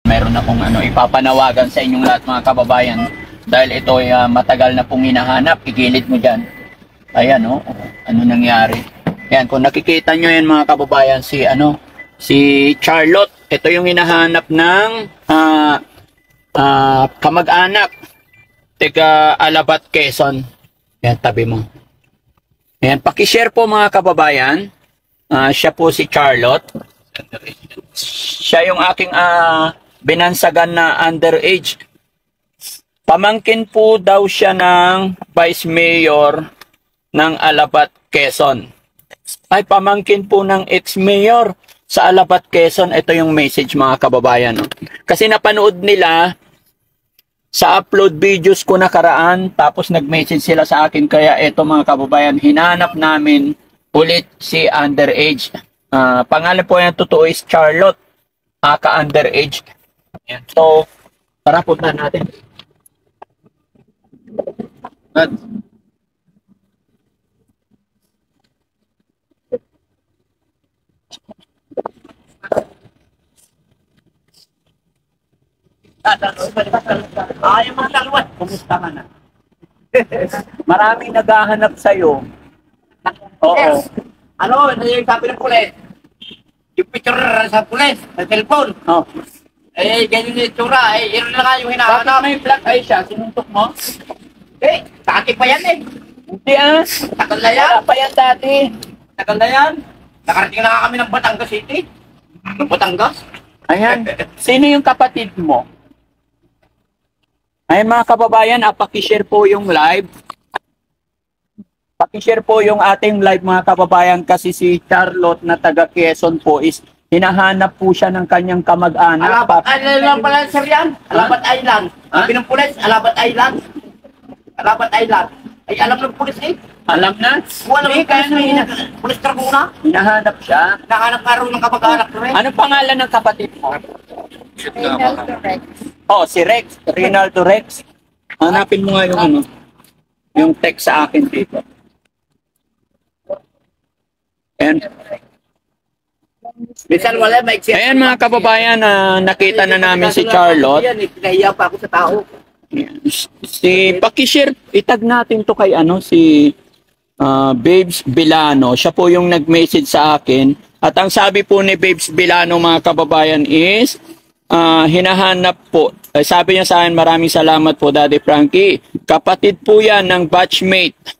Meron akong ipapanawagan sa inyong lahat mga kababayan. Dahil ito ay matagal na pong hinahanap. Igilid mo dyan. Ayan ano nangyari. Yan, kung nakikita nyo yan mga kababayan, si Charlotte. Ito yung hinahanap ng kamag-anak. Taga Alabat, Quezon. Yan, tabi mo. Ayan, pakishare po mga kababayan. Siya po si Charlotte. Siya yung aking binansagan na underage. Pamangkin po daw siya ng Vice Mayor ng Alabat, Quezon. Ay, pamangkin po ng ex-mayor sa Alabat, Quezon. Ito yung message mga kababayan. Kasi napanood nila sa upload videos ko nakaraan, tapos nag-message sila sa akin. Kaya ito mga kababayan, hinanap namin ulit si underage. Pangalan po yan totoo is Charlotte, ka-underage. So, tara punta natin. Yung mga talwat, kumusta ka na? Maraming naghahanap sa'yo. Oo. Ano, yung sabi ng pulis? Yung picture sa pulis, sa cellphone. Oh. Ganyan yung itsura. Yun na nga yung hinahanap. Bakit may black eye siya? Sinuntok mo? Dati pa yan Hindi Tagal na yan. Wala pa yan dati. Tagal na yan. Nakarating na nga kami ng Batangas City. Ng Batangas. Ayan. Sino yung kapatid mo? Ayan mga kababayan, pakishare po yung live. Pakishare po yung ating live mga kababayan kasi si Charlotte na taga Quezon po is hinahanap po siya ng kanyang kamag-anak. Alabat Island lang pala sir yan. Alabat Island. Sabi ng pulis, Alabat Island. Alabat Island. Ay alam ng pulis Alam na? Alam ng pulis pulis Traguna. Hinahanap siya. Nahanap ka rin ng kamag-anak rin. Anong pangalan ng kapatid mo? Rinaldo Rex. Oh, si Rex. Rinaldo Rex. Hanapin mo nga yung yung text sa akin dito. Ayan. Minsan wala, Ayan mga kababayan, nakita na namin si Charlotte. Nahiya pa ako sa tao. Si pakishare, itag natin to kay si Babes Bilano. Siya po yung nag-message sa akin. At ang sabi po ni Babes Bilano mga kababayan is hinahanap po. Sabi niya sa akin, maraming salamat po Daddy Frankie. Kapatid po yan ng batchmate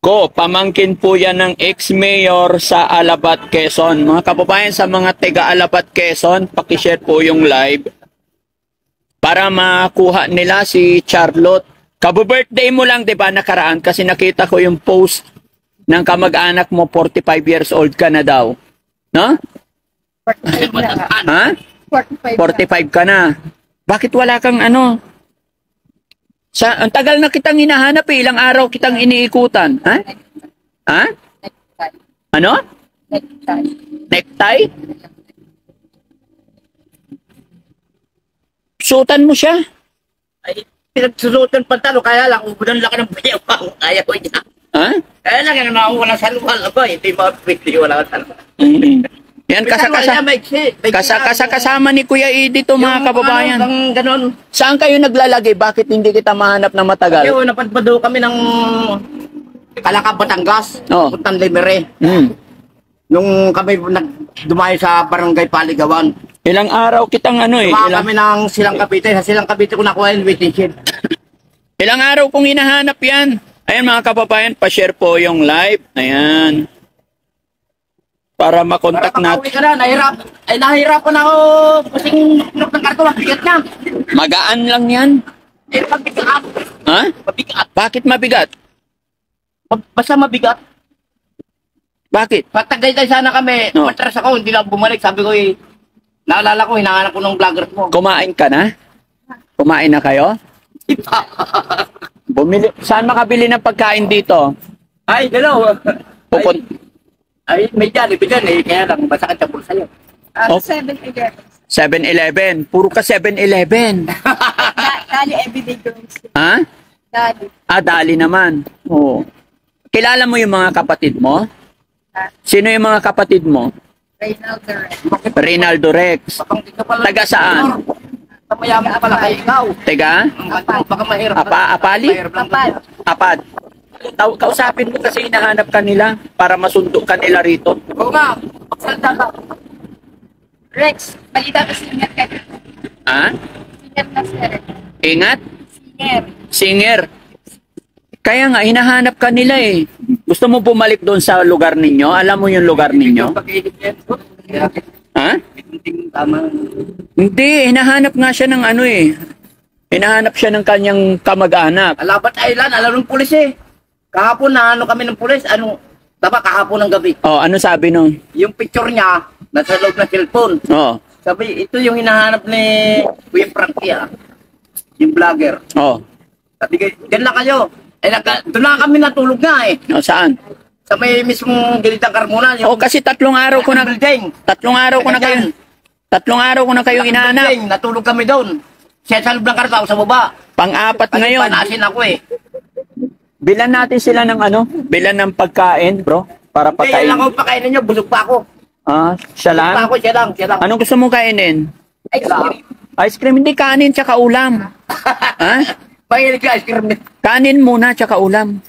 ko. Pamangkin po yan ng ex-mayor sa Alabat, Quezon. Mga kababayan sa mga taga Alabat, Quezon, pakishare po yung live para makuha nila si Charlotte. Kabu-birthday mo lang, 'di ba, nakaraan kasi nakita ko yung post ng kamag-anak mo, 45 years old ka na daw. No? 45 na. Ha? 45 ka na. Bakit wala kang ang tagal na kitang hinahanap ilang araw kitang iniikutan. Ha? Ha? Necktie. Ano? Necktie. Necktie? Suotan mo siya? Ay, pinagsusutan pantalo, kaya lang, ubunan lang ka ng bayaw ako. Ayaw ko niya. Ha? Kaya lang, yan naman wala saluhal. Aba, hindi mapipili, wala ka saluhal. Yan, kasama ni Kuya Edie to mga kababayan. Ganon. Saan kayo naglalagay? Bakit hindi kita mahanap na matagal? Ayun, napadpado kami ng Kalakab, Batangas. Puntang Limere. Nung kami dumayo sa barangay Paligawan. Ilang araw kitang Dumaan kami ng Silang Cavite. Sa Silang Cavite ko nakuha yung waiting shed. Ilang araw kong hinahanap yan. Ayan mga kababayan, pa-share po yung live. Ayan. Para makontak natin. Ka na, nahihirapan ako. Kasing ng karton, mabigat na. Magaan lang yan. Mabigat. Ha? Mabigat. Bakit mabigat? Basta mabigat. Bakit? Patagay-tay sana kami. Matras ako, hindi lang bumalik. Sabi ko naalala ko, hinahanap ko ng vloggers mo. Kumain ka na? Kumain na kayo? Saan makabili ng pagkain dito? Ay, hello. Ay, may dyan, kaya lang, basta ka tapos sa'yo. 7-Eleven. 7-Eleven. Puro ka 7-Eleven. Dali everyday girls. Ha? Dali. Dali naman. Oo. Kilala mo yung mga kapatid mo? Sino yung mga kapatid mo? Reynaldo Rex. Reynaldo Rex. Baka hindi ka pala. Taga saan? Mayaman pala kayo ikaw. Tega? Baka mahirap. Apali? Mahirap lang. Kapal. Apad. Kausapin mo kasi hinahanap ka nila para masundo ka nila rito. Oo nga. Magsalita ka. Rex, balita ko singer ka. Ha? Singer na sir. Ingat? Singer. Singer. Kaya nga, hinahanap ka nila eh. Gusto mo bumalik doon sa lugar ninyo? Alam mo yung lugar ninyo? Pag-iinit yan. Ha? Hindi tama. Hindi, hinahanap nga siya ng ano eh. Hinahanap siya ng kanyang kamag-anak. Alabat Island, alam ng pulis eh. Kahapon na ano kami ng pulis, dapat kahapon ng gabi. Oh, ano sabi nun? Yung picture niya, nasa loob ng cellphone. Oh, Sabi, ito yung hinahanap ni Kuya Frankie yung vlogger. oh. Sabi, dyan lang kayo. Doon lang kami natulog nga eh. Oh, saan? Sa may mismong Gilitang Carmona. Oh, kasi tatlong araw ko na building. tatlong araw ko na kayo hinahanap. Building, natulog kami doon. Siya sa loob ng kartaw sa baba. Pang-apat Kasi ngayon. panasin ako eh. Bilan natin sila ng ano? Bilan ng pagkain, bro, para Kaya lang pakain. ako pakainin nyo, busog pa ako. Ah, siya Busog pa lang. ako, siya lang. Anong gusto mong kainin? Ice cream. Ice cream, hindi kanin tsaka ulam. Ha? Mahilig ka ice cream. Kanin muna tsaka ulam.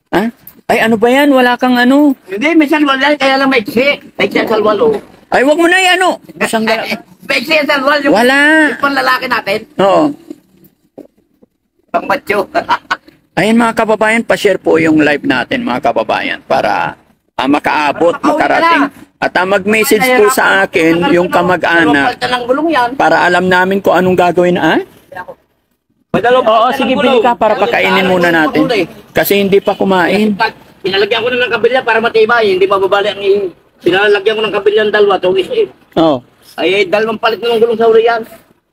Ha? Ay, ano ba yan? Wala kang ano. Hindi, may salwal yan, kaya lang maiksi. Maiksi ang salwal oh. Ay, wag mo na yan, ano. Sanggal. Maiksi ang salwal yung Wala. yung panlalaki natin. Oo. Pang macho. Ayun mga kababayan, pa-share po yung live natin mga kababayan para makaabot, makarating. At mag-message po sa akin yung kamag-anak Palta ng gulong yan. para alam namin kung anong gagawin. Oo, sige, bili ka para pakainin muna natin. Kasi hindi pa kumain. Pinalagyan ko na ng kabilya para matibay, hindi mababali ang pinalagyan ko ng kabilya ng dalawa, tuwis eh. Oo. Ay, dalawang palit na ng gulong sa uli yan.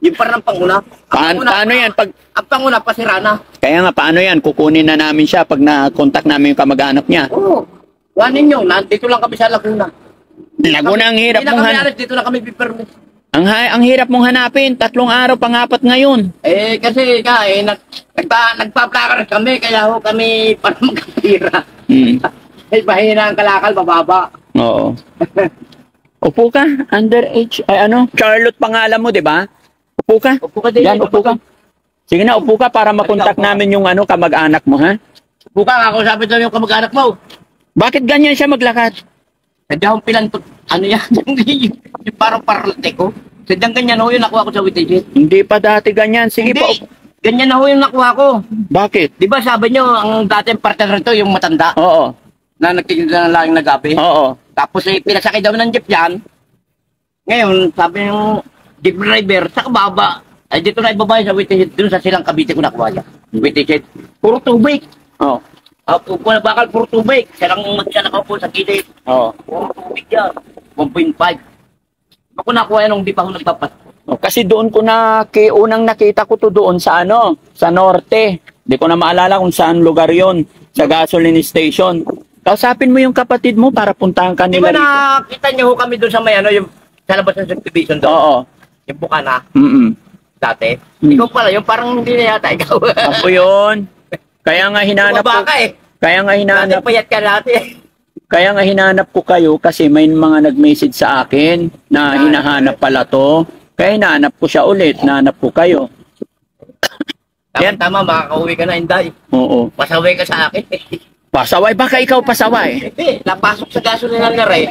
Yung parang panguna. Paano yan? Ang panguna, pasira na. Kaya nga, paano yan? Kukunin na namin siya pag na-contact namin yung kamag-anak niya. Oo. Kuhanin nyo, nandito lang kami sa Laguna. Laguna, ang hirap Hindi na mong kami hanapin. alis, dito na kami pipermis. Ang hirap mong hanapin. 3 araw, pang-apat ngayon. Eh, kasi nagpa-plakar kami, kaya ho kami para magkatira. Eh, bahina ang kalakal, bababa. Oo. Upo ka, underage. Ay ano, Charlotte pangalan mo, di ba? Upo ka. Upo ka din. Yan, upo ka. Sige na, upo ka para makontak namin yung ano, kamag-anak mo, ha? Upo ka, ako sabi na yung kamag-anak mo. Bakit ganyan siya maglakad? Sadyang pilantot, ano yan, yung parang paralate ko. Sadyang ganyan ho yung nakuha ko sa Witigit. Hindi pa dati ganyan. Sige pa. Hindi, ganyan na ho yung nakuha ko. Bakit? Di ba sabi nyo, ang dating partner rito, yung matanda, Oo. na nagtitinda ng laging nagabi. Oo. Tapos eh, pinasakay daw ng jeep yan. Ngayon, sabi yung jeep driver, sa kababa, ay dito na ibabay sa Witigit, dun sa silang Cavite ko nakuha yan. Witigit, puro tubig. Oo. Upo na bakal, puro tubig. Siya lang nakaupo sa gilid. Oo. Puro tubig yan. 1.5. Ako nakuha yan nung di pa ako nagpapat. Oh, kasi doon ko unang nakita ko to doon sa ano, sa norte. Hindi ko na maalala kung saan lugar yon, sa gasoline station. Kausapin mo yung kapatid mo para puntahan ka Di nila ba rito. nakita niyo ho kami doon sa may ano, yung sa labas ng subdivision doon? Oo. Yung Bukana, dati. Mm. Ikaw pala, yung parang hindi na yata ikaw. Ako yun. Kaya nga hinanap ko. Bumaba ka eh. Kaya nga Dati hinanap. payat ka dati eh. Kaya nga hinanap ko kayo kasi may mga nag-message sa akin na hinahanap pala to. Kaya hinanap ko siya ulit, nahanap ko kayo. Yan. Tama, makakauwi ka na, Inday. Oo. Pasaway ka sa akin. Pasaway, baka ikaw pasaway. Hindi, napasok sa gasolina na rin.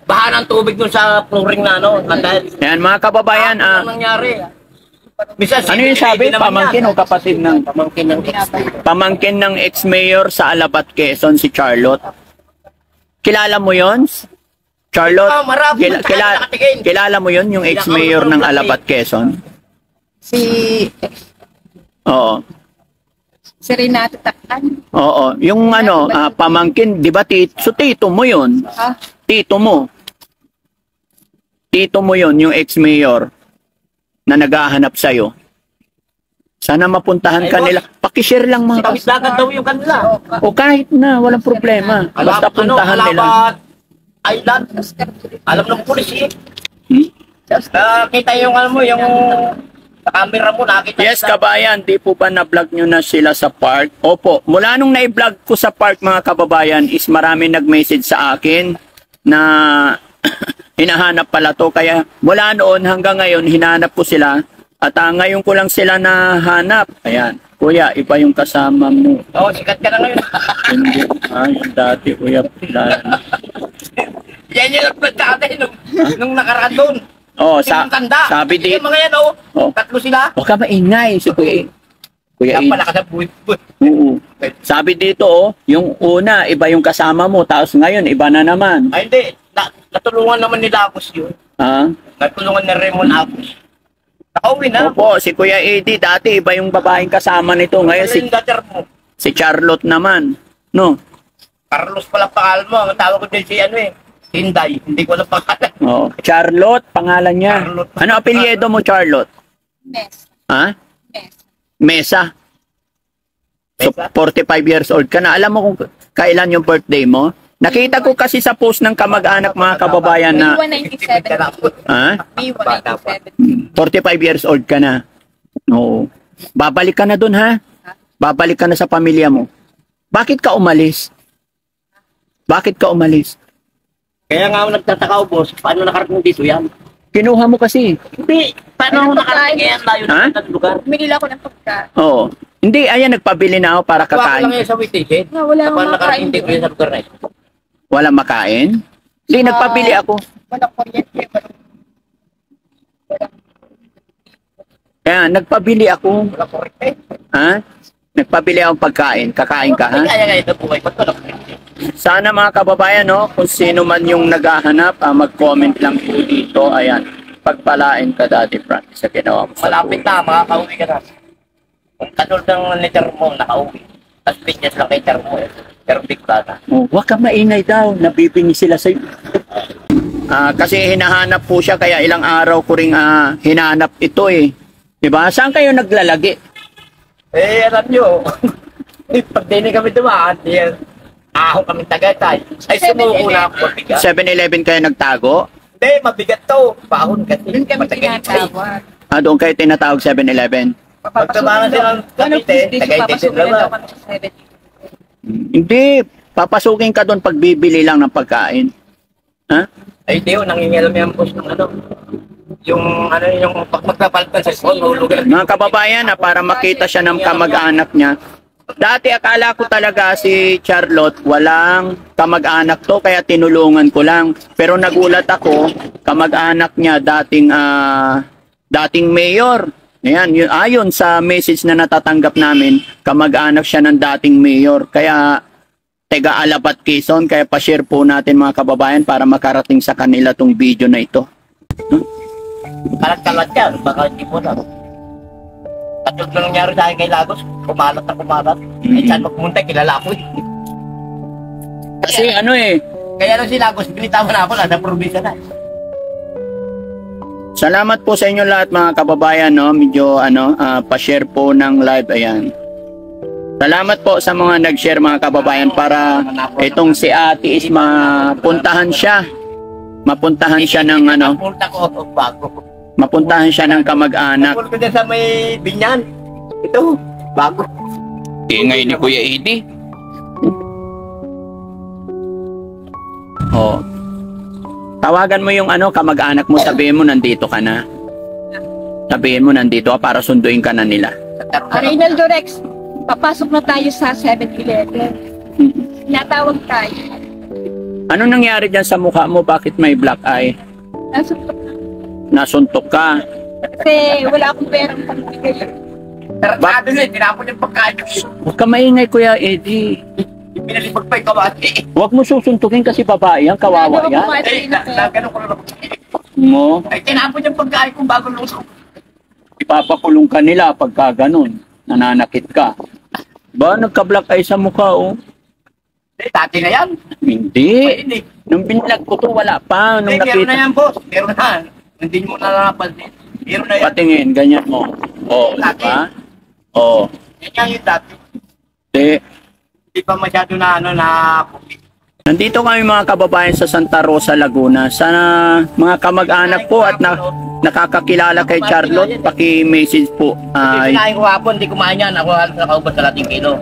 Baha ng tubig dun sa flooring na ano. Nandahil. Yan mga kababayan, Ano nangyari? Minsan, ano yung sabi? Pamangkin o kapatid ng Pamangkin ng ex. pamangkin ng ex-mayor sa Alabat, Quezon, si Charlotte. Kilala mo yon? Charlotte? Oh, marami. Kilala mo yon yung ex-mayor ng Alabat, Quezon? Si Oo. Renato Taktan. Oo. Yung ano, pamangkin, di ba tito mo yon? Ha? Tito mo. Tito mo yon yung ex-mayor na naghahanap sa'yo. Sana mapuntahan ka nila. Pakishare lang mga Kawit dagat daw yung kanila. O kahit na, walang problema. Basta puntahan nila. Alabat Island. Alam ng pulis eh. Kita yung ano mo, yung sa camera mo, nakita. Yes, kabayan, di po ba na-vlog nyo na sila sa park? Opo, mula nung na-vlog ko sa park mga kababayan is marami nag-message sa akin na hinahanap pala to. Kaya mula noon hanggang ngayon, hinahanap ko sila. At ngayon ko lang sila nahanap. Ayan. Kuya, iba yung kasama mo. Oo, sikat ka na ngayon. Hindi. Yung dati, kuya. Yan yung nagtatay nung nakaraan doon. Oh, Yung tanda. sabi Yung dito. mga yan, oh. Oh. Tatlo sila. Huwag ka maingay. Si Kuya. Kuya Yan Ed. pala ka sa buwit. Oo. Sabi dito, oh, yung una, iba yung kasama mo. Tapos ngayon, iba na naman. Ay, hindi. Natulungan naman nila Apos yun. Ha? Natulungan ni Raymond Apos. Nakauwi na. Opo, si Kuya Eddie, dati iba yung babaeng kasama nito. Ngayon Ano si, yung daughter mo? si Charlotte naman. No? Carlos pala pangalan mo. Ang tawag ko din si ano eh. Hinday. Hindi ko alam pangalan. Oh, Charlotte, pangalan niya. Charlotte. Ano apelyido mo, Charlotte? Mess. Ha? Mess. Mesa. So, Mesa? 45 years old ka na. Alam mo kung kailan yung birthday mo? Nakita ko kasi sa post ng kamag-anak mga kababayan na, May 197. ha? May Bata pa. 197. 45 years old ka na. Oo. Babalik ka na dun, ha? Babalik ka na sa pamilya mo. Bakit ka umalis? Bakit ka umalis? Kaya nga ako nagtataka ko, boss. Paano nakarating dito yan? Kinuha mo kasi. Hindi. Paano ako nakarating yan? Layo Ha? na ng lugar. Bumili ako ng pagkain. Oo. Hindi, ayan, nagpabili na ako para Kuha ko lang kakain. yan sa Witished. Nga, wala akong Paano nakarating makain dito doon. yan sa lugar na ito? Walang makain? Hindi, nagpabili ako. Walang kuryente. Kaya, nagpabili ako. Wala ko rin eh. Ha? Nagpabili ako pagkain. Kakain ka, ha? Kaya ngayon na buhay. Ba't wala ko rin? Sana mga kababayan, no, kung sino man yung naghahanap, mag-comment lang po dito. Ayan, pagpalain ka, Daddy Francis, sa ginawa mo sa Malapit buhay. na, makakauwi ka na. Kung katulad ng letter mo, nakauwi. Tapos pinyas lang kay mo eh. Pero bigla na. Oh, huwag ka maingay daw, nabibingi sila sa'yo. Kasi hinahanap po siya, kaya ilang araw ko ring hinahanap ito eh. Diba? Saan kayo naglalagi? Eh, alam nyo. Pag dinig kami dumaan, yan. Ahong kami Tagaytay. Ay, sumuko na ako. Mabigat. 7-Eleven kayo nagtago? Hindi, mabigat to. Pahon kasi. Doon kami Matagaytay. tinatawag. Doon kayo tinatawag 7-Eleven? Pagtabangan silang Cavite, Tagaytay din naman. Kami sa 7. Hindi, papasukin ka doon pag bibili lang ng pagkain. Ha? Ay, di yun. Nangingilam yung boss ng ano. Yung ano, yung pag magpapalitan sa phone, mahulugan. Mga kababayan, para makita siya ng kamag-anak niya. Dati akala ko talaga si Charlotte walang kamag-anak to, kaya tinulungan ko lang. Pero nagulat ako, kamag-anak niya dating mayor. Ayan, ayon sa message na natatanggap namin, kamag-anak siya ng dating mayor. Kaya taga Alabat, Quezon, kaya pa-share po natin mga kababayan para makarating sa kanila tong video na ito. Kalat-kalat yan. Baka hindi mo lang. Katulad na nangyari sa akin kay Lagos, kumalat na kumalat. Ay, saan magpumunta, kilala ko eh. Kasi ano eh, Kaya lang si Lagos, binitawan na ako, nasa probinsya na. salamat po sa inyo lahat mga kababayan, no? Medyo pa-share po ng live, ayan. Salamat po sa mga nag-share mga kababayan para itong si Ate is mapuntahan siya. Mapuntahan siya ng Punta ko, bago. mapuntahan siya ng kamag-anak. Punta ko din sa may binyan. Ito, bago. Ingay ni Kuya Edi. Oh. Tawagan mo yung kamag-anak mo, sabihin mo nandito ka na. Sabihin mo nandito ka para sunduin ka na nila. Reynaldo Rex, papasok na tayo sa 7-Eleven. Natawag tayo. Ano nangyari dyan sa mukha mo? Bakit may black eye? Nasuntok na. Nasuntok ka. Kasi wala akong perang pambigay. Tarantado na eh, tinapon yung pagkain. Huwag ka maingay, Kuya Eddie. Pinalipag pa yung kabati. Huwag mo susuntukin kasi babae yan, kawawa yan. Ay, nagano ko na lang. Mo, Ay, tinapon yung pagkain kung bago lusok. ipapakulong ka nila pagka ganun. Nananakit ka. Ba, nagka-black eye sa mukha, oh. Eh, dati na yan. Hindi. Ay, hindi. Nung binlag ko to, wala pa. Nung Eh, meron na nakita, yan, boss. Meron na. Hindi mo nalalapansin. Meron na yan. patingin, ganyan mo. Oh, di ba? Oh. Yan nga yung dati. Hindi pa masyado na Nandito kami mga kababayan sa Santa Rosa, Laguna. Sana mga kamag-anak po at nakakakilala kay Charlotte, paki-message po. Hindi kinain ko hapon, hindi kumain yan. Ako halos nakaubos sa lating kilo.